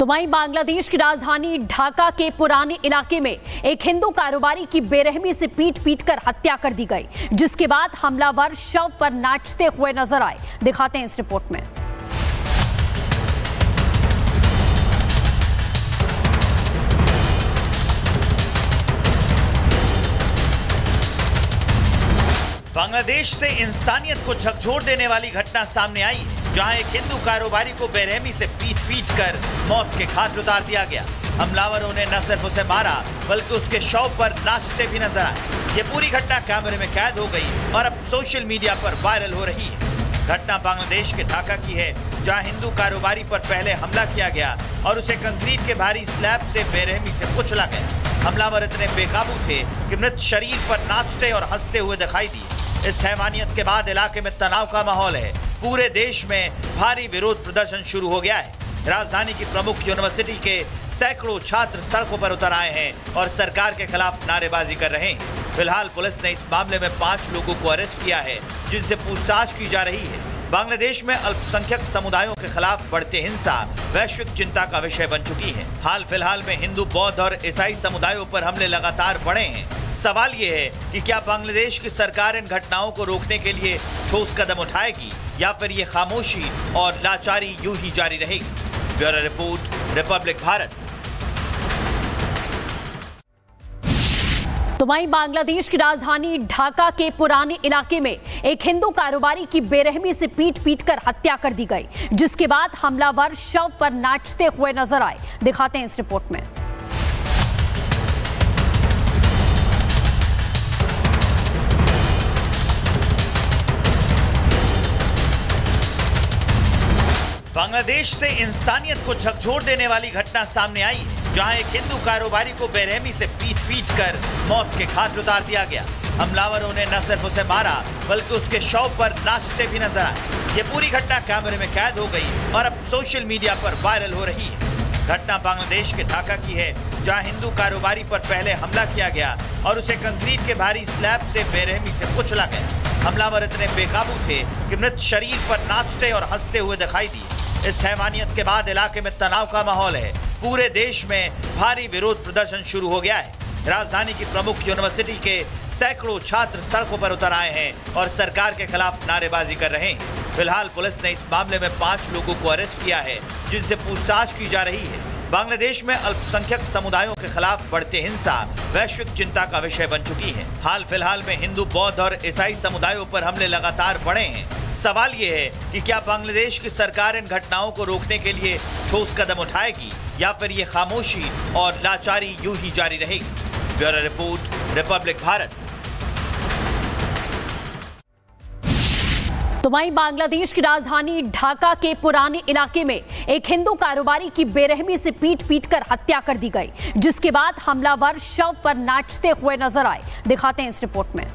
तो वहीं बांग्लादेश की राजधानी ढाका के पुराने इलाके में एक हिंदू कारोबारी की बेरहमी से पीट कर हत्या कर दी गई, जिसके बाद हमलावर शव पर नाचते हुए नजर आए। दिखाते हैं इस रिपोर्ट में। बांग्लादेश से इंसानियत को झकझोर देने वाली घटना सामने आई, जहां एक हिंदू कारोबारी को बेरहमी से पीट कर मौत के घाट उतार दिया गया। हमलावरों ने न सिर्फ उसे मारा बल्कि उसके शव पर नाचते भी नजर आए। ये पूरी घटना कैमरे में कैद हो गई और अब सोशल मीडिया पर वायरल हो रही है। घटना बांग्लादेश के ढाका की है, जहां हिंदू कारोबारी पर पहले हमला किया गया और उसे कंक्रीट के भारी स्लैब से बेरहमी से कुचला गया। हमलावर इतने बेकाबू थे कि मृत शरीर पर नाचते और हंसते हुए दिखाई दिए। इस हैवानियत के बाद इलाके में तनाव का माहौल है। पूरे देश में भारी विरोध प्रदर्शन शुरू हो गया है। राजधानी की प्रमुख यूनिवर्सिटी के सैकड़ों छात्र सड़कों पर उतर आए हैं और सरकार के खिलाफ नारेबाजी कर रहे हैं। फिलहाल पुलिस ने इस मामले में 5 लोगों को अरेस्ट किया है, जिनसे पूछताछ की जा रही है। बांग्लादेश में अल्पसंख्यक समुदायों के खिलाफ बढ़ती हिंसा वैश्विक चिंता का विषय बन चुकी है। हाल फिलहाल में हिंदू, बौद्ध और ईसाई समुदायों पर हमले लगातार बढ़े हैं। सवाल ये है कि क्या बांग्लादेश की सरकार इन घटनाओं को रोकने के लिए ठोस कदम उठाएगी या फिर ये खामोशी और लाचारी यूं ही जारी रहेगी। Bureau report, Republic Bharat. तो वहीं बांग्लादेश की राजधानी ढाका के पुराने इलाके में एक हिंदू कारोबारी की बेरहमी से पीट कर हत्या कर दी गई, जिसके बाद हमलावर शव पर नाचते हुए नजर आए। दिखाते हैं इस रिपोर्ट में। बांग्लादेश से इंसानियत को झकझोर देने वाली घटना सामने आई, जहां एक हिंदू कारोबारी को बेरहमी से पीट कर मौत के घाट उतार दिया गया। हमलावरों ने न सिर्फ उसे मारा बल्कि उसके शव पर नाचते भी नजर आए। ये पूरी घटना कैमरे में कैद हो गई और अब सोशल मीडिया पर वायरल हो रही है। घटना बांग्लादेश के ढाका की है, जहां हिंदू कारोबारी पर पहले हमला किया गया और उसे कंक्रीट के भारी स्लैब से बेरहमी से कुचला गया। हमलावर इतने बेकाबू थे कि मृत शरीर पर नाचते और हंसते हुए दिखाई दिए। इस हैवानियत के बाद इलाके में तनाव का माहौल है। पूरे देश में भारी विरोध प्रदर्शन शुरू हो गया है। राजधानी की प्रमुख यूनिवर्सिटी के सैकड़ों छात्र सड़कों पर उतर आए हैं और सरकार के खिलाफ नारेबाजी कर रहे हैं। फिलहाल पुलिस ने इस मामले में 5 लोगों को अरेस्ट किया है, जिनसे पूछताछ की जा रही है। बांग्लादेश में अल्पसंख्यक समुदायों के खिलाफ बढ़ती हिंसा वैश्विक चिंता का विषय बन चुकी है। हाल फिलहाल में हिंदू, बौद्ध और ईसाई समुदायों पर हमले लगातार बढ़े हैं। सवाल ये है कि क्या बांग्लादेश की सरकार इन घटनाओं को रोकने के लिए ठोस कदम उठाएगी या फिर ये खामोशी और लाचारी यूं ही जारी रहेगी। Bureau report, Republic Bharat. तो वहीं बांग्लादेश की राजधानी ढाका के पुराने इलाके में एक हिंदू कारोबारी की बेरहमी से पीट कर हत्या कर दी गई, जिसके बाद हमलावर शव पर नाचते हुए नजर आए। दिखाते हैं इस रिपोर्ट में।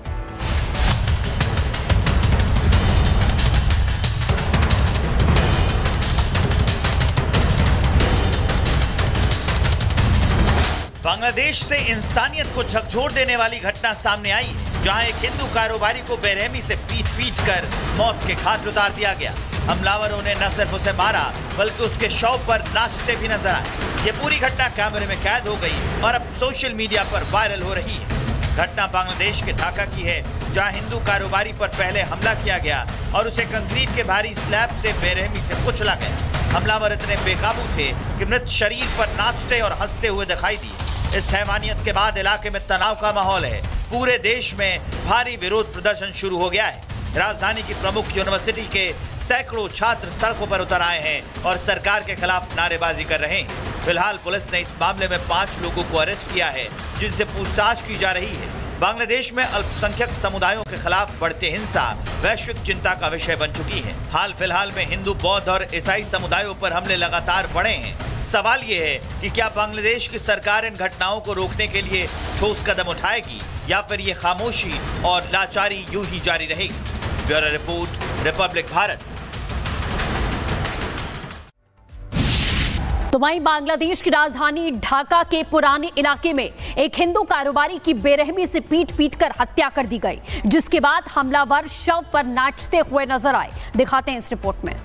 बांग्लादेश से इंसानियत को झकझोर देने वाली घटना सामने आई, जहां एक हिंदू कारोबारी को बेरहमी से पीट कर मौत के घाट उतार दिया गया। हमलावरों ने न सिर्फ उसे मारा बल्कि उसके शव पर नाचते भी नजर आए। ये पूरी घटना कैमरे में कैद हो गई और अब सोशल मीडिया पर वायरल हो रही है। घटना बांग्लादेश के ढाका की है, जहां हिंदू कारोबारी पर पहले हमला किया गया और उसे कंक्रीट के भारी स्लैब से बेरहमी से कुचला गया। हमलावर इतने बेकाबू थे कि मृत शरीर पर नाचते और हंसते हुए दिखाई दिए। इस हैवानियत के बाद इलाके में तनाव का माहौल है। पूरे देश में भारी विरोध प्रदर्शन शुरू हो गया है। राजधानी की प्रमुख यूनिवर्सिटी के सैकड़ों छात्र सड़कों पर उतर आए हैं और सरकार के खिलाफ नारेबाजी कर रहे हैं। फिलहाल पुलिस ने इस मामले में 5 लोगों को अरेस्ट किया है, जिनसे पूछताछ की जा रही है। बांग्लादेश में अल्पसंख्यक समुदायों के खिलाफ बढ़ती हिंसा वैश्विक चिंता का विषय बन चुकी है। हाल फिलहाल में हिंदू, बौद्ध और ईसाई समुदायों पर हमले लगातार बढ़े हैं। सवाल ये है कि क्या बांग्लादेश की सरकार इन घटनाओं को रोकने के लिए ठोस कदम उठाएगी या फिर ये खामोशी और लाचारी यूं ही जारी रहेगी। Bureau report, Republic Bharat. तो वहीं बांग्लादेश की राजधानी ढाका के पुराने इलाके में एक हिंदू कारोबारी की बेरहमी से पीट कर हत्या कर दी गई, जिसके बाद हमलावर शव पर नाचते हुए नजर आए। दिखाते हैं इस रिपोर्ट में।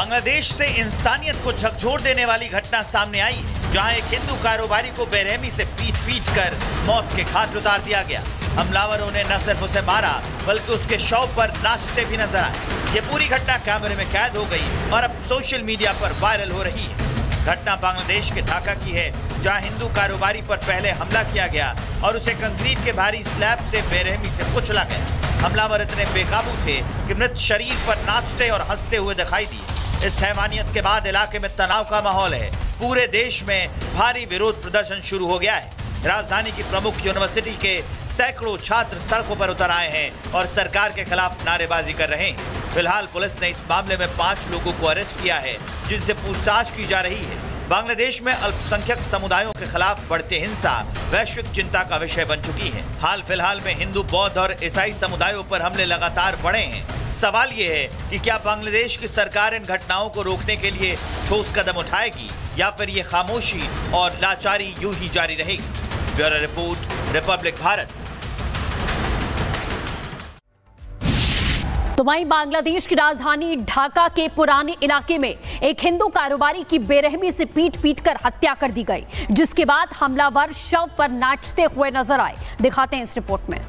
बांग्लादेश से इंसानियत को झकझोर देने वाली घटना सामने आई, जहां एक हिंदू कारोबारी को बेरहमी से पीट कर मौत के घाट उतार दिया गया। हमलावरों ने न सिर्फ उसे मारा बल्कि उसके शव पर नाचते भी नजर आए। ये पूरी घटना कैमरे में कैद हो गई और अब सोशल मीडिया पर वायरल हो रही है। घटना बांग्लादेश के ढाका की है, जहां हिंदू कारोबारी पर पहले हमला किया गया और उसे कंक्रीट के भारी स्लैब से बेरहमी से कुचला गया। हमलावर इतने बेकाबू थे कि मृत शरीर पर नाचते और हंसते हुए दिखाई दिए। इस हैवानियत के बाद इलाके में तनाव का माहौल है। पूरे देश में भारी विरोध प्रदर्शन शुरू हो गया है। राजधानी की प्रमुख यूनिवर्सिटी के सैकड़ों छात्र सड़कों पर उतर आए हैं और सरकार के खिलाफ नारेबाजी कर रहे हैं। फिलहाल पुलिस ने इस मामले में 5 लोगों को अरेस्ट किया है, जिनसे पूछताछ की जा रही है। बांग्लादेश में अल्पसंख्यक समुदायों के खिलाफ बढ़ती हिंसा वैश्विक चिंता का विषय बन चुकी है। हाल फिलहाल में हिंदू, बौद्ध और ईसाई समुदायों पर हमले लगातार बढ़े हैं। सवाल ये है कि क्या बांग्लादेश की सरकार इन घटनाओं को रोकने के लिए ठोस कदम उठाएगी या फिर ये खामोशी और लाचारी यूं ही जारी रहेगी। Bureau report, Republic Bharat. तो वहीं बांग्लादेश की राजधानी ढाका के पुराने इलाके में एक हिंदू कारोबारी की बेरहमी से पीट कर हत्या कर दी गई, जिसके बाद हमलावर शव पर नाचते हुए नजर आए। दिखाते हैं इस रिपोर्ट में।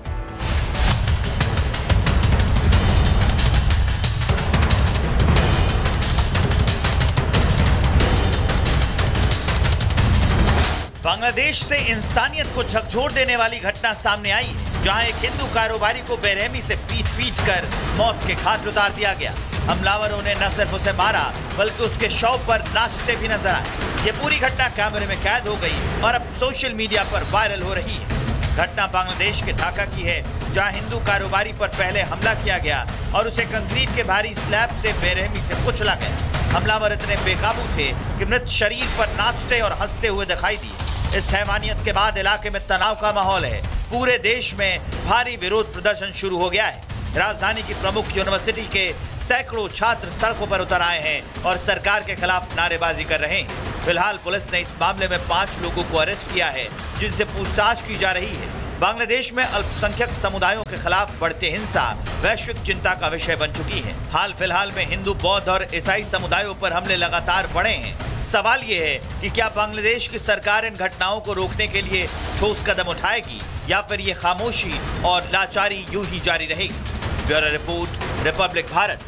बांग्लादेश से इंसानियत को झकझोर देने वाली घटना सामने आई, जहां एक हिंदू कारोबारी को बेरहमी से पीट कर मौत के घाट उतार दिया गया। हमलावरों ने न सिर्फ उसे मारा बल्कि उसके शव पर नाचते भी नजर आए। ये पूरी घटना कैमरे में कैद हो गई और अब सोशल मीडिया पर वायरल हो रही है। घटना बांग्लादेश के ढाका की है, जहां हिंदू कारोबारी पर पहले हमला किया गया और उसे कंक्रीट के भारी स्लैब से बेरहमी से कुचला गया। हमलावर इतने बेकाबू थे कि मृत शरीर पर नाचते और हंसते हुए दिखाई दिए। इस हैवानियत के बाद इलाके में तनाव का माहौल है। पूरे देश में भारी विरोध प्रदर्शन शुरू हो गया है। राजधानी की प्रमुख यूनिवर्सिटी के सैकड़ों छात्र सड़कों पर उतर आए हैं और सरकार के खिलाफ नारेबाजी कर रहे हैं। फिलहाल पुलिस ने इस मामले में 5 लोगों को अरेस्ट किया है, जिनसे पूछताछ की जा रही है। बांग्लादेश में अल्पसंख्यक समुदायों के खिलाफ बढ़ती हिंसा वैश्विक चिंता का विषय बन चुकी है। हाल फिलहाल में हिंदू, बौद्ध और ईसाई समुदायों पर हमले लगातार बढ़े हैं। सवाल ये है कि क्या बांग्लादेश की सरकार इन घटनाओं को रोकने के लिए ठोस कदम उठाएगी या फिर ये खामोशी और लाचारी यूं ही जारी रहेगी। Bureau report, Republic Bharat.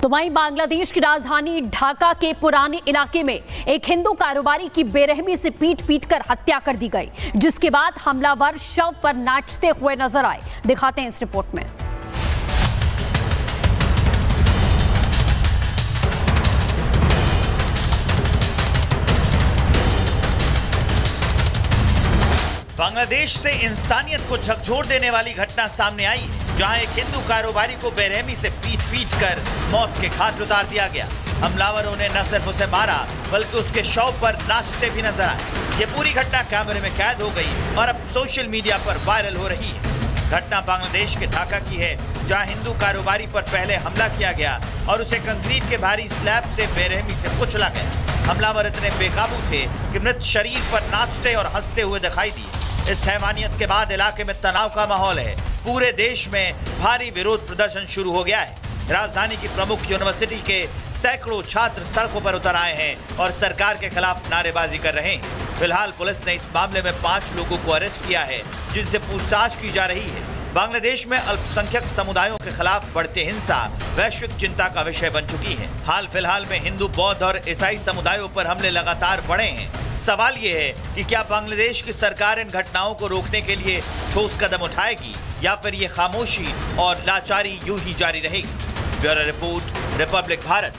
तो वहीं बांग्लादेश की राजधानी ढाका के पुराने इलाके में एक हिंदू कारोबारी की बेरहमी से पीट कर हत्या कर दी गई, जिसके बाद हमलावर शव पर नाचते हुए नजर आए। दिखाते हैं इस रिपोर्ट में। बांग्लादेश से इंसानियत को झकझोर देने वाली घटना सामने आई, जहां एक हिंदू कारोबारी को बेरहमी से पीट कर मौत के घाट उतार दिया गया। हमलावरों ने न सिर्फ उसे मारा बल्कि उसके शव पर नाचते भी नजर आए। ये पूरी घटना कैमरे में कैद हो गई और अब सोशल मीडिया पर वायरल हो रही है। घटना बांग्लादेश के ढाका की है, जहां हिंदू कारोबारी पर पहले हमला किया गया और उसे कंक्रीट के भारी स्लैब से बेरहमी से कुचला गया। हमलावर इतने बेकाबू थे कि मृत शरीर पर नाचते और हंसते हुए दिखाई दिए। इस हैवानियत के बाद इलाके में तनाव का माहौल है। पूरे देश में भारी विरोध प्रदर्शन शुरू हो गया है। राजधानी की प्रमुख यूनिवर्सिटी के सैकड़ों छात्र सड़कों पर उतर आए हैं और सरकार के खिलाफ नारेबाजी कर रहे हैं। फिलहाल पुलिस ने इस मामले में 5 लोगों को अरेस्ट किया है, जिनसे पूछताछ की जा रही है। बांग्लादेश में अल्पसंख्यक समुदायों के खिलाफ बढ़ती हिंसा वैश्विक चिंता का विषय बन चुकी है। हाल फिलहाल में हिंदू, बौद्ध और ईसाई समुदायों पर हमले लगातार बढ़े हैं। सवाल ये है कि क्या बांग्लादेश की सरकार इन घटनाओं को रोकने के लिए ठोस कदम उठाएगी या फिर ये खामोशी और लाचारी यूं ही जारी रहेगी। Bureau report, Republic Bharat.